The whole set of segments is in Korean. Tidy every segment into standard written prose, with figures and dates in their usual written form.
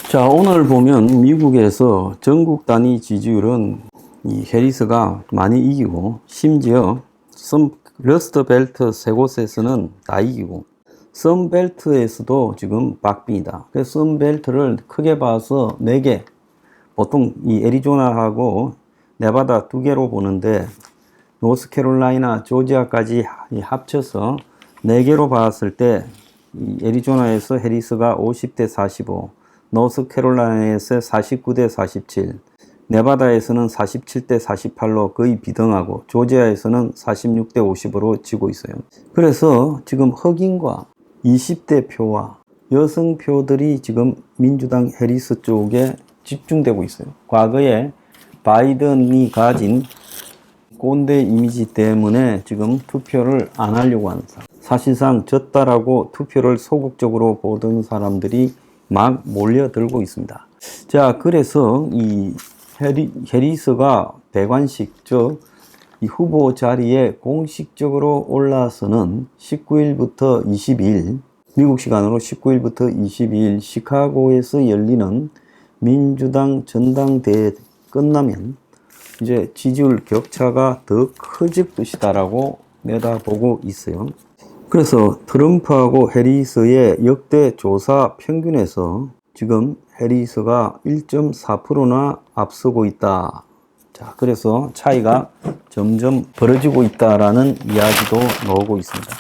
자, 오늘 보면 미국에서 전국 단위 지지율은 이 해리스가 많이 이기고, 심지어 러스트벨트 세 곳에서는 다 이기고, 선벨트에서도 지금 박빙이다. 그래서 선벨트를 크게 봐서 4개, 보통 이 애리조나하고 네바다 2개로 보는데, 노스캐롤라이나, 조지아까지 합쳐서 4개로 봤을 때, 이 애리조나에서 해리스가 50대 45, 노스캐롤라이나에서 49대 47, 네바다에서는 47대 48로 거의 비등하고, 조지아에서는 46대 50으로 지고 있어요. 그래서 지금 흑인과 20대 표와 여성 표들이 지금 민주당 해리스 쪽에 집중되고 있어요. 과거에 바이든이 가진 꼰대 이미지 때문에 지금 투표를 안 하려고 하는 사람, 사실상 졌다라고 투표를 소극적으로 보던 사람들이 막 몰려들고 있습니다. 자, 그래서 이 해리스가 대관식, 즉 이 후보 자리에 공식적으로 올라서는 19일부터 22일, 미국 시간으로 19일부터 22일 시카고에서 열리는 민주당 전당대회 끝나면 이제 지지율 격차가 더 커질 것이다라고 내다보고 있어요. 그래서 트럼프하고 해리스의 역대 조사 평균에서 지금 해리스가 1.4%나 앞서고 있다. 자, 그래서 차이가 점점 벌어지고 있다라는 이야기도 나오고 있습니다.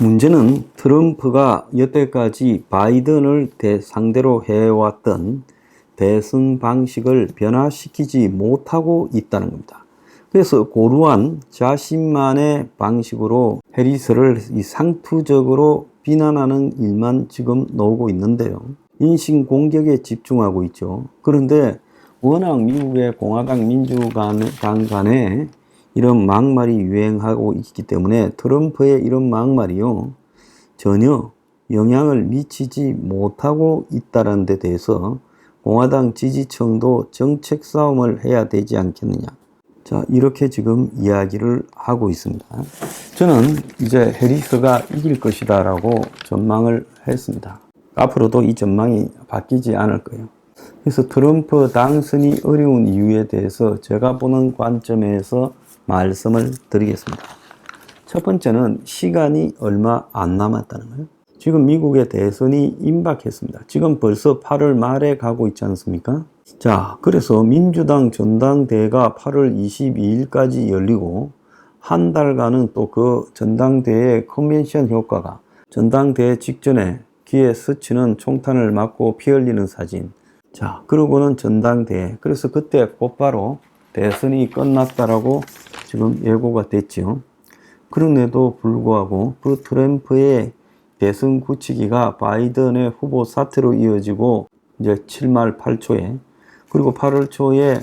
문제는 트럼프가 여태까지 바이든을 상대로 해왔던 대선 방식을 변화시키지 못하고 있다는 겁니다. 그래서 고루한 자신만의 방식으로 해리스를 상투적으로 비난하는 일만 지금 나오고 있는데요. 인신공격에 집중하고 있죠. 그런데 워낙 미국의 공화당 민주당 간에 이런 막말이 유행하고 있기 때문에 트럼프의 이런 막말이요, 전혀 영향을 미치지 못하고 있다는 데 대해서 공화당 지지층도 정책 싸움을 해야 되지 않겠느냐. 자, 이렇게 지금 이야기를 하고 있습니다. 저는 이제 해리스가 이길 것이다 라고 전망을 했습니다. 앞으로도 이 전망이 바뀌지 않을 거예요. 그래서 트럼프 당선이 어려운 이유에 대해서 제가 보는 관점에서 말씀을 드리겠습니다. 첫 번째는 시간이 얼마 안 남았다는 거예요. 지금 미국의 대선이 임박했습니다. 지금 벌써 8월 말에 가고 있지 않습니까? 자, 그래서 민주당 전당대회가 8월 22일까지 열리고, 한 달간은 또 그 전당대회 컨벤션 효과가, 전당대회 직전에 귀에 스치는 총탄을 맞고 피 흘리는 사진, 자, 그러고는 전당대회, 그래서 그때 곧바로 대선이 끝났다라고 지금 예고가 됐죠. 그런데도 불구하고 그 트럼프의 대선 굳히기가 바이든의 후보 사퇴로 이어지고, 이제 7말 8초에, 그리고 8월 초에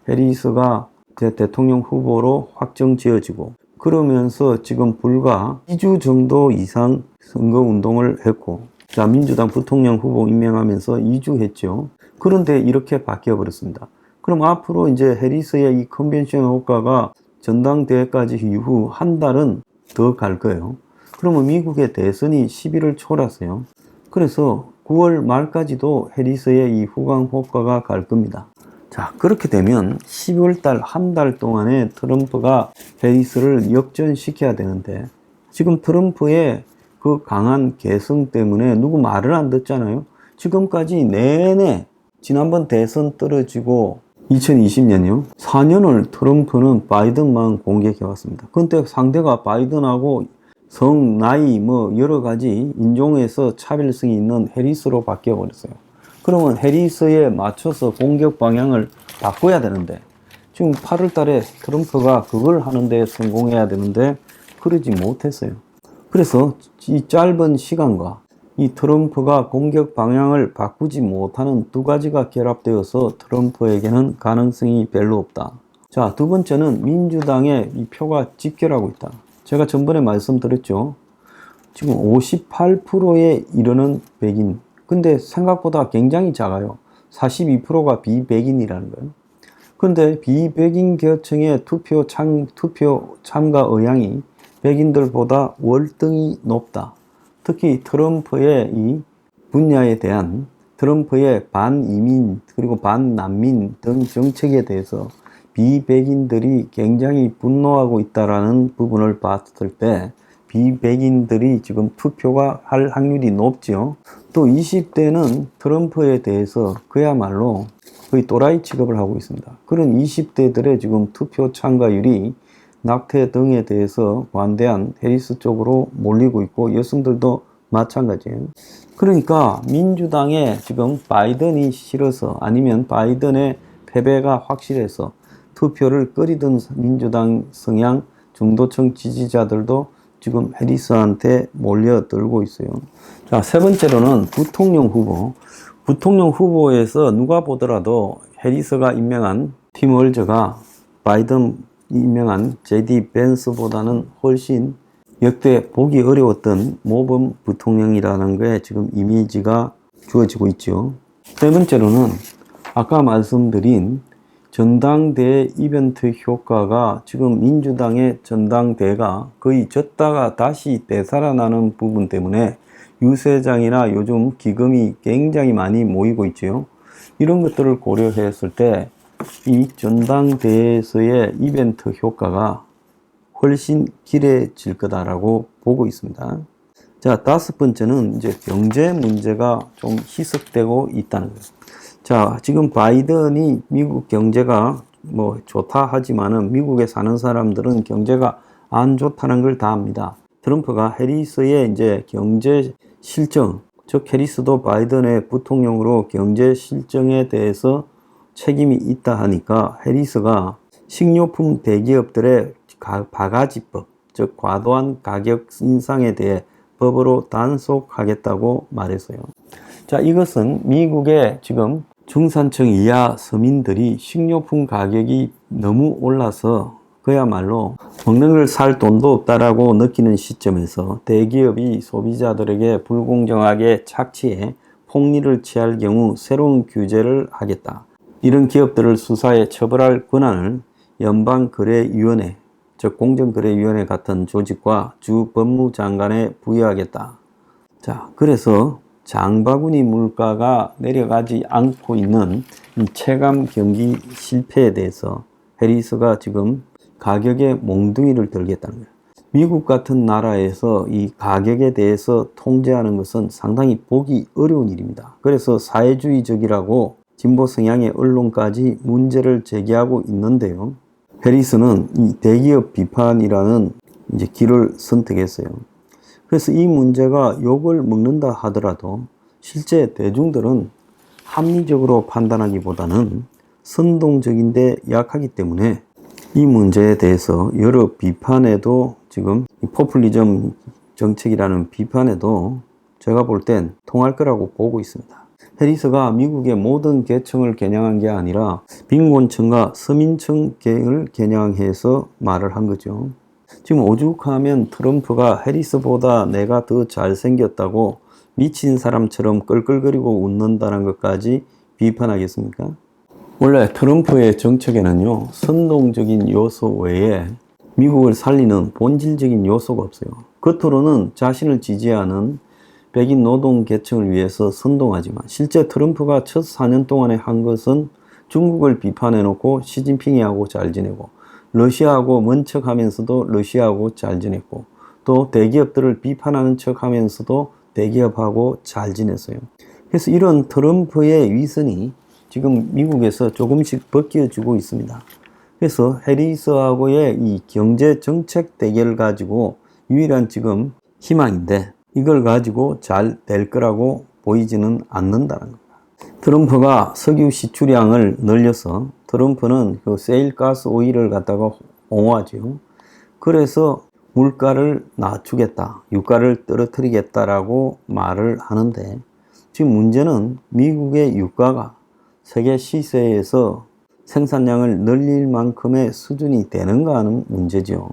해리스가 대통령 후보로 확정 지어지고, 그러면서 지금 불과 2주 정도 이상 선거 운동을 했고, 자, 민주당 부통령 후보 임명하면서 2주 했죠. 그런데 이렇게 바뀌어 버렸습니다. 그럼 앞으로 이제 해리스의 이 컨벤션 효과가 전당대회까지 이후 한 달은 더 갈 거예요. 그러면 미국의 대선이 11월 초라서요. 그래서 9월 말까지도 해리스의 이 후광 효과가 갈 겁니다. 자, 그렇게 되면 12월 달 한 달 동안에 트럼프가 해리스를 역전시켜야 되는데, 지금 트럼프의 그 강한 개성 때문에 누구 말을 안 듣잖아요. 지금까지 내내 지난번 대선 떨어지고 2020년이요. 4년을 트럼프는 바이든만 공격해왔습니다. 근데 상대가 바이든하고 성, 나이, 여러 가지 인종에서 차별성이 있는 해리스로 바뀌어버렸어요. 그러면 해리스에 맞춰서 공격 방향을 바꿔야 되는데, 지금 8월 달에 트럼프가 그걸 하는데 성공해야 되는데, 그러지 못했어요. 그래서 이 짧은 시간과 이 트럼프가 공격 방향을 바꾸지 못하는 두 가지가 결합되어서 트럼프에게는 가능성이 별로 없다. 자, 두 번째는 민주당의 이 표가 집결하고 있다. 제가 전번에 말씀드렸죠. 지금 58%에 이르는 백인. 근데 생각보다 굉장히 작아요. 42%가 비백인이라는 거예요. 그런데 비백인 계층의 투표 참가 의향이 백인들보다 월등히 높다. 특히 트럼프의 이 분야에 대한 트럼프의 반이민 그리고 반난민 등 정책에 대해서 비백인들이 굉장히 분노하고 있다라는 부분을 봤을 때 비백인들이 지금 투표가 할 확률이 높죠. 또 20대는 트럼프에 대해서 그야말로 거의 또라이 취급을 하고 있습니다. 그런 20대들의 지금 투표 참가율이 낙태 등에 대해서 관대한 해리스 쪽으로 몰리고 있고 여성들도 마찬가지예요. 그러니까 민주당에 지금 바이든이 싫어서 아니면 바이든의 패배가 확실해서 투표를 꺼리던 민주당 성향 중도층 지지자들도 지금 해리스한테 몰려들고 있어요. 자, 세 번째로는 부통령 후보. 부통령 후보에서 누가 보더라도 해리스가 임명한 팀 월저가 바이든 임명한 제디 벤스보다는 훨씬 역대 보기 어려웠던 모범 부통령이라는 게 지금 이미지가 주어지고 있죠. 세 번째로는 아까 말씀드린 전당대회 이벤트 효과가 지금 민주당의 전당대회가 거의 졌다가 다시 되살아나는 부분 때문에 유세장이나 요즘 기금이 굉장히 많이 모이고 있죠. 이런 것들을 고려했을 때 이 전당대회에서의 이벤트 효과가 훨씬 길어질 거다라고 보고 있습니다. 자, 다섯 번째는 이제 경제 문제가 좀 희석되고 있다는 거예요. 자, 지금 바이든이 미국 경제가 뭐 좋다 하지만은 미국에 사는 사람들은 경제가 안 좋다는 걸 다 압니다. 트럼프가 해리스의 이제 경제 실정, 즉 해리스도 바이든의 부통령으로 경제 실정에 대해서 책임이 있다 하니까 해리스가 식료품 대기업들의 바가지법, 즉 과도한 가격 인상에 대해 법으로 단속하겠다고 말했어요. 자, 이것은 미국의 지금 중산층 이하 서민들이 식료품 가격이 너무 올라서 그야말로 먹는 걸 살 돈도 없다라고 느끼는 시점에서 대기업이 소비자들에게 불공정하게 착취해 폭리를 취할 경우 새로운 규제를 하겠다. 이런 기업들을 수사해 처벌할 권한을 연방거래위원회, 즉 공정거래위원회 같은 조직과 주 법무장관에 부여하겠다. 자, 그래서 장바구니 물가가 내려가지 않고 있는 이 체감 경기 실패에 대해서 해리스가 지금 가격에 몽둥이를 들겠다는 거예요. 미국 같은 나라에서 이 가격에 대해서 통제하는 것은 상당히 보기 어려운 일입니다. 그래서 사회주의적이라고 진보 성향의 언론까지 문제를 제기하고 있는데요. 해리스는 이 대기업 비판이라는 이제 길을 선택했어요. 그래서 이 문제가 욕을 먹는다 하더라도 실제 대중들은 합리적으로 판단하기보다는 선동적인데 약하기 때문에 이 문제에 대해서 여러 비판에도 지금 포퓰리즘 정책이라는 비판에도 제가 볼 땐 통할 거라고 보고 있습니다. 해리스가 미국의 모든 계층을 겨냥한 게 아니라 빈곤층과 서민층을 겨냥해서 말을 한 거죠. 지금 오죽하면 트럼프가 해리스보다 내가 더 잘생겼다고 미친 사람처럼 끌끌거리고 웃는다는 것까지 비판하겠습니까? 원래 트럼프의 정책에는요, 선동적인 요소 외에 미국을 살리는 본질적인 요소가 없어요. 겉으로는 자신을 지지하는 백인 노동 계층을 위해서 선동하지만 실제 트럼프가 첫 4년 동안에 한 것은 중국을 비판해놓고 시진핑이하고 잘 지내고 러시아하고 먼 척하면서도 러시아하고 잘 지냈고 또 대기업들을 비판하는 척하면서도 대기업하고 잘 지냈어요. 그래서 이런 트럼프의 위선이 지금 미국에서 조금씩 벗겨지고 있습니다. 그래서 해리스하고의 이 경제 정책 대결을 가지고 유일한 지금 희망인데 이걸 가지고 잘 될 거라고 보이지는 않는다는 겁니다. 트럼프가 석유 시추량을 늘려서 트럼프는 그 세일가스 오일을 갖다가 옹호하죠. 그래서 물가를 낮추겠다, 유가를 떨어뜨리겠다라고 말을 하는데 지금 문제는 미국의 유가가 세계 시세에서 생산량을 늘릴 만큼의 수준이 되는가 하는 문제죠.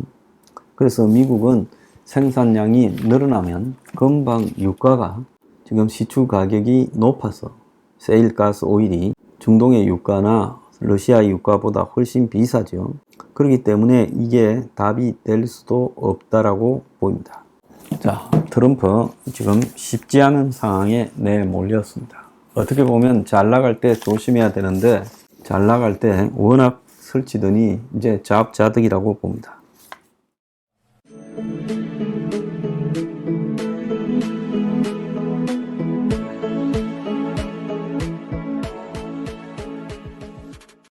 그래서 미국은 생산량이 늘어나면 금방 유가가 지금 시추 가격이 높아서 세일가스 오일이 중동의 유가나 러시아 유가보다 훨씬 비싸죠. 그렇기 때문에 이게 답이 될 수도 없다라고 보입니다. 자, 트럼프 지금 쉽지 않은 상황에 내몰렸습니다. 어떻게 보면 잘 나갈 때 조심해야 되는데 잘 나갈 때 워낙 설치더니 이제 자업자득이라고 봅니다.